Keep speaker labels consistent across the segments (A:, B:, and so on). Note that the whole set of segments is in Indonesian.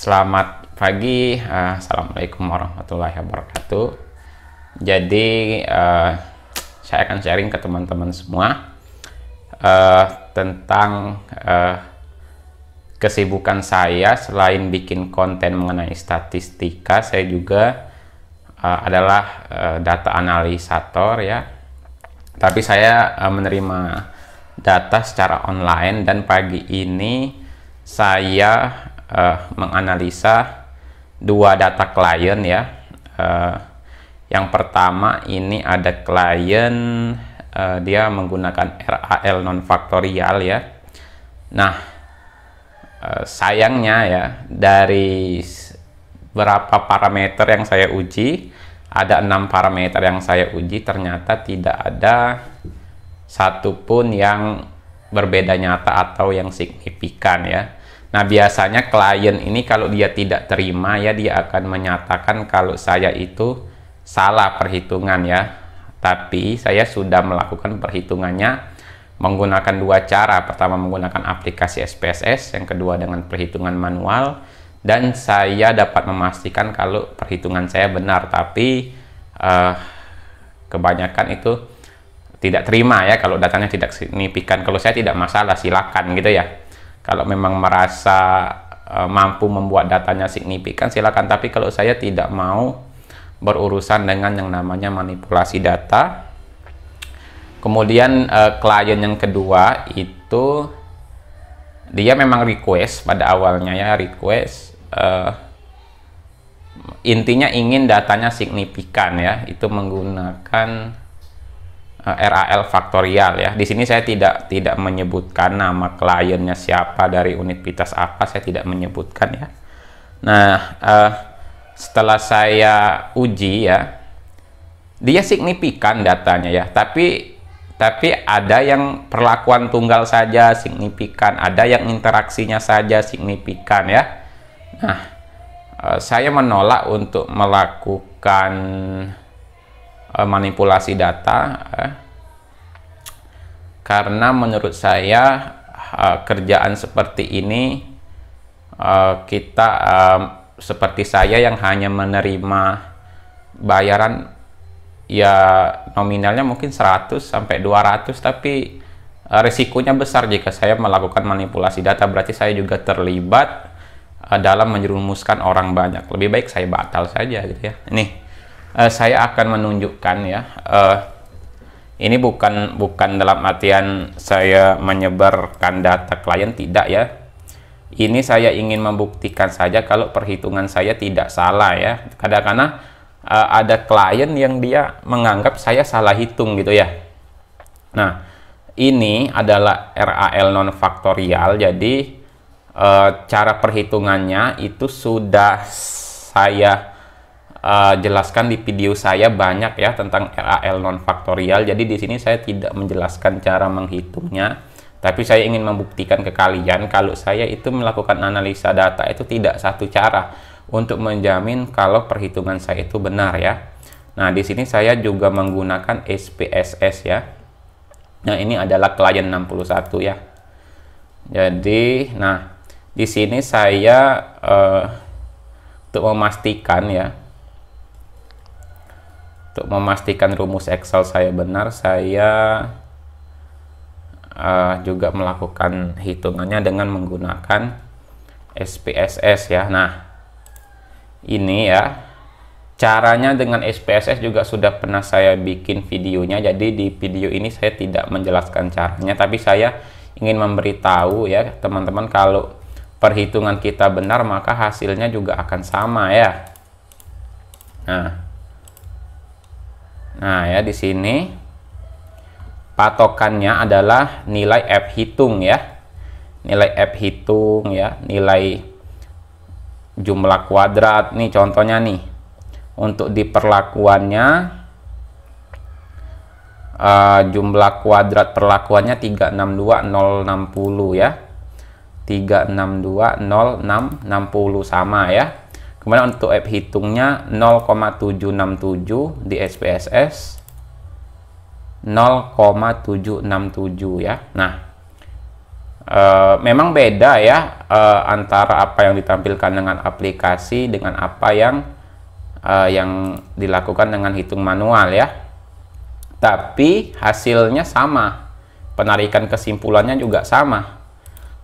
A: Selamat pagi, Assalamualaikum warahmatullahi wabarakatuh. Jadi saya akan sharing ke teman-teman semua tentang kesibukan saya. Selain bikin konten mengenai statistika, saya juga adalah data analisator ya. Tapi saya menerima data secara online, dan pagi ini saya menganalisa dua data klien ya. Yang pertama ini ada klien dia menggunakan RAL non faktorial ya. Nah, sayangnya ya, dari berapa parameter yang saya uji, ada 6 parameter yang saya uji, ternyata tidak ada satupun yang berbeda nyata atau yang signifikan ya. Nah, biasanya klien ini kalau dia tidak terima ya, dia akan menyatakan kalau saya itu salah perhitungan ya. Tapi saya sudah melakukan perhitungannya menggunakan dua cara. Pertama menggunakan aplikasi SPSS, yang kedua dengan perhitungan manual, dan saya dapat memastikan kalau perhitungan saya benar. Tapi kebanyakan itu tidak terima ya kalau datanya tidak signifikan. Kalau saya tidak masalah, silakan gitu ya. Kalau memang merasa mampu membuat datanya signifikan, silakan. Tapi kalau saya tidak mau berurusan dengan yang namanya manipulasi data. Kemudian klien yang kedua itu dia memang request pada awalnya ya, request intinya ingin datanya signifikan ya, itu menggunakan RAL faktorial ya. Di sini saya tidak menyebutkan nama kliennya siapa, dari universitas apa, saya tidak menyebutkan ya. Nah, setelah saya uji ya, dia signifikan datanya ya. Tapi ada yang perlakuan tunggal saja signifikan, ada yang interaksinya saja signifikan ya. Nah, saya menolak untuk melakukan manipulasi data karena menurut saya kerjaan seperti ini kita seperti saya yang hanya menerima bayaran ya nominalnya mungkin 100 sampai 200, tapi risikonya besar jika saya melakukan manipulasi data. Berarti saya juga terlibat dalam menjerumuskan orang banyak. Lebih baik saya batal saja gitu ya. Nih, saya akan menunjukkan ya, ini bukan dalam artian saya menyebarkan data klien, tidak ya. Ini saya ingin membuktikan saja kalau perhitungan saya tidak salah ya. Kadang-kadang ada klien yang dia menganggap saya salah hitung gitu ya. Nah, ini adalah RAL non faktorial, jadi cara perhitungannya itu sudah saya jelaskan di video saya banyak ya tentang RAL non faktorial. Jadi di sini saya tidak menjelaskan cara menghitungnya, tapi saya ingin membuktikan ke kalian kalau saya itu melakukan analisa data itu tidak satu cara untuk menjamin kalau perhitungan saya itu benar ya. Nah, di sini saya juga menggunakan SPSS ya. Nah, ini adalah klien 61 ya. Jadi, nah di sini saya untuk memastikan rumus Excel saya benar, saya juga melakukan hitungannya dengan menggunakan SPSS ya. Nah, ini ya caranya dengan SPSS juga sudah pernah saya bikin videonya. Jadi di video ini saya tidak menjelaskan caranya, tapi saya ingin memberitahu ya teman-teman, kalau perhitungan kita benar maka hasilnya juga akan sama ya. Nah ya, di sini patokannya adalah nilai F hitung ya. Nilai F hitung ya, nilai jumlah kuadrat. Nih contohnya nih, untuk di perlakuannya jumlah kuadrat perlakuannya 362.060 ya. 362.060 sama ya. Kemudian untuk F hitungnya 0,767 di SPSS 0,767 ya. Nah, Memang beda ya antara apa yang ditampilkan dengan aplikasi dengan apa yang dilakukan dengan hitung manual ya. Tapi hasilnya sama, penarikan kesimpulannya juga sama.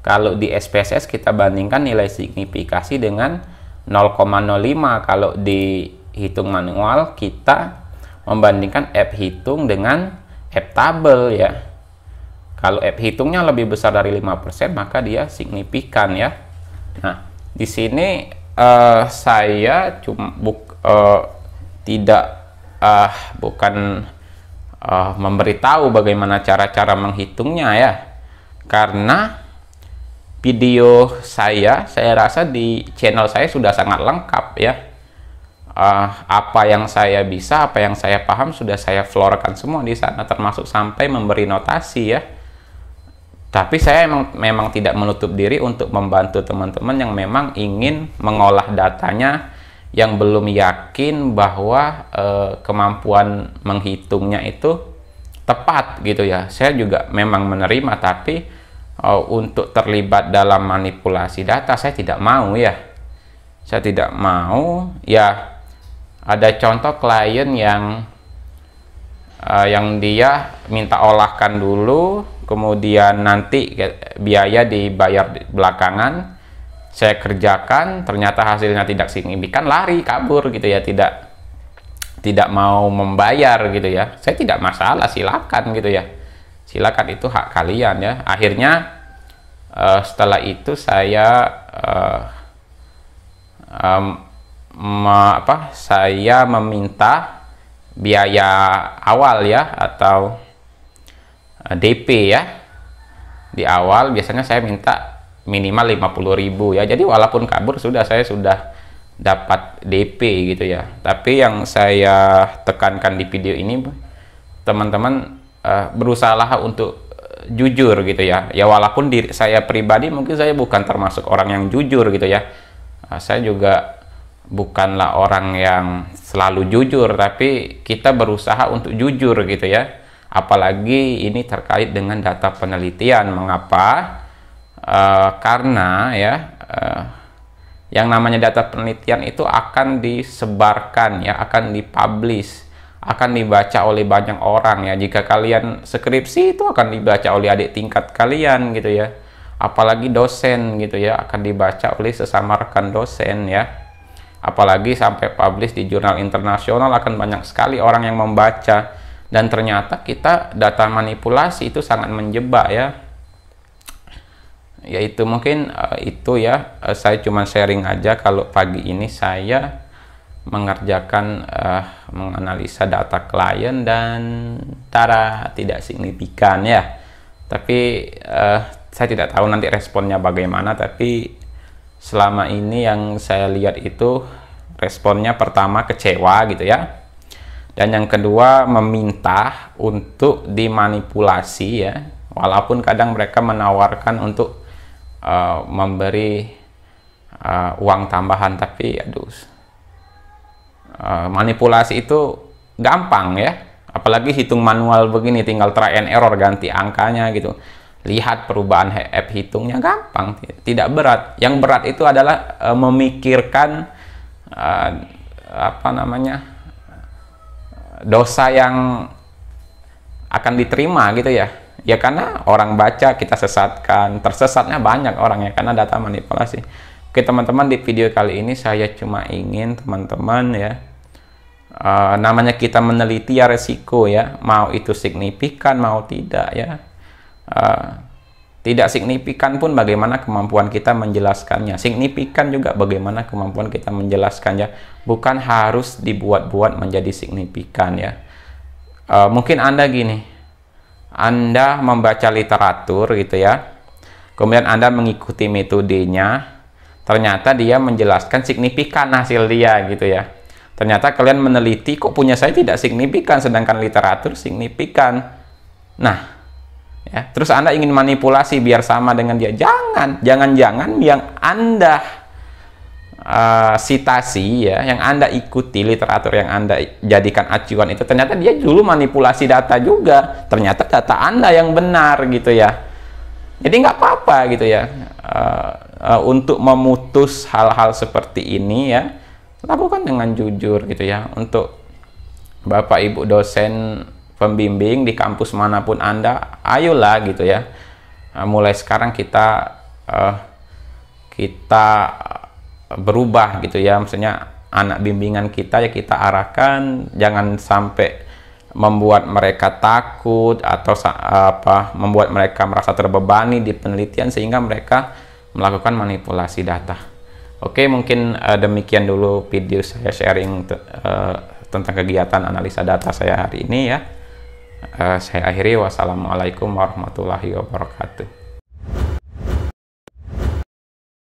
A: Kalau di SPSS kita bandingkan nilai signifikasi dengan 0,05, kalau di hitung manual kita membandingkan F hitung dengan F tabel ya. Kalau F hitungnya lebih besar dari 5%, maka dia signifikan ya. Nah, di sini saya bukan memberitahu bagaimana cara-cara menghitungnya ya. Karena video saya rasa di channel saya sudah sangat lengkap ya. Apa yang saya bisa, apa yang saya paham sudah saya florkan semua di sana, termasuk sampai memberi notasi ya. Tapi saya memang tidak menutup diri untuk membantu teman-teman yang memang ingin mengolah datanya, yang belum yakin bahwa kemampuan menghitungnya itu tepat gitu ya. Saya juga memang menerima, tapi untuk terlibat dalam manipulasi data saya tidak mau ya. Saya tidak mau ya. Ada contoh klien yang dia minta olahkan dulu, kemudian nanti biaya dibayar belakangan. Saya kerjakan, ternyata hasilnya tidak signifikan, lari kabur gitu ya, tidak mau membayar gitu ya. Saya tidak masalah, silakan gitu ya, silakan, itu hak kalian ya. Akhirnya setelah itu saya saya meminta biaya awal ya, atau DP ya. Di awal biasanya saya minta minimal 50.000 ya. Jadi walaupun kabur saya sudah dapat DP gitu ya. Tapi yang saya tekankan di video ini, teman-teman berusaha untuk jujur gitu ya. Ya walaupun diri saya pribadi mungkin saya bukan termasuk orang yang jujur gitu ya. Saya juga bukanlah orang yang selalu jujur, tapi kita berusaha untuk jujur gitu ya. Apalagi ini terkait dengan data penelitian. Mengapa? Karena ya yang namanya data penelitian itu akan disebarkan ya, akan dipublish, akan dibaca oleh banyak orang ya. Jika kalian skripsi, itu akan dibaca oleh adik tingkat kalian gitu ya. Apalagi dosen gitu ya, akan dibaca oleh sesama rekan dosen ya. Apalagi sampai publish di jurnal internasional, akan banyak sekali orang yang membaca. Dan ternyata kita data manipulasi itu sangat menjebak ya. Yaitu mungkin itu ya, saya cuma sharing aja kalau pagi ini saya mengerjakan menganalisa data klien dan tidak signifikan ya. Tapi saya tidak tahu nanti responnya bagaimana, tapi selama ini yang saya lihat itu responnya pertama kecewa gitu ya, dan yang kedua meminta untuk dimanipulasi ya, walaupun kadang mereka menawarkan untuk memberi uang tambahan, tapi aduh, manipulasi itu gampang ya, apalagi hitung manual begini, tinggal try and error, ganti angkanya gitu. Lihat perubahan F hitungnya gampang, tidak berat. Yang berat itu adalah memikirkan dosa yang akan diterima gitu ya. Ya karena orang baca kita sesatkan, tersesatnya banyak orang ya karena data manipulasi. Oke teman-teman, di video kali ini saya cuma ingin teman-teman ya, namanya kita meneliti ya resiko ya, mau itu signifikan mau tidak ya. Tidak signifikan pun bagaimana kemampuan kita menjelaskannya, signifikan juga bagaimana kemampuan kita menjelaskannya. Bukan harus dibuat-buat menjadi signifikan ya. Mungkin Anda gini, Anda membaca literatur gitu ya, kemudian Anda mengikuti metodenya, ternyata dia menjelaskan signifikan hasil dia gitu ya. Ternyata kalian meneliti, kok punya saya tidak signifikan sedangkan literatur signifikan. Nah ya, terus Anda ingin manipulasi biar sama dengan dia. Jangan-jangan yang Anda sitasi ya, yang Anda ikuti, literatur yang Anda jadikan acuan itu, ternyata dia dulu manipulasi data juga. Ternyata data Anda yang benar gitu ya. Jadi nggak apa-apa gitu ya, untuk memutus hal-hal seperti ini ya, lakukan dengan jujur gitu ya. Untuk Bapak Ibu dosen pembimbing di kampus manapun Anda, ayolah gitu ya. Mulai sekarang kita berubah gitu ya. Maksudnya anak bimbingan kita ya kita arahkan, jangan sampai membuat mereka takut atau membuat mereka merasa terbebani di penelitian sehingga mereka melakukan manipulasi data. Oke, mungkin demikian dulu video saya sharing tentang kegiatan analisa data saya hari ini ya. Saya akhiri, wassalamualaikum warahmatullahi wabarakatuh.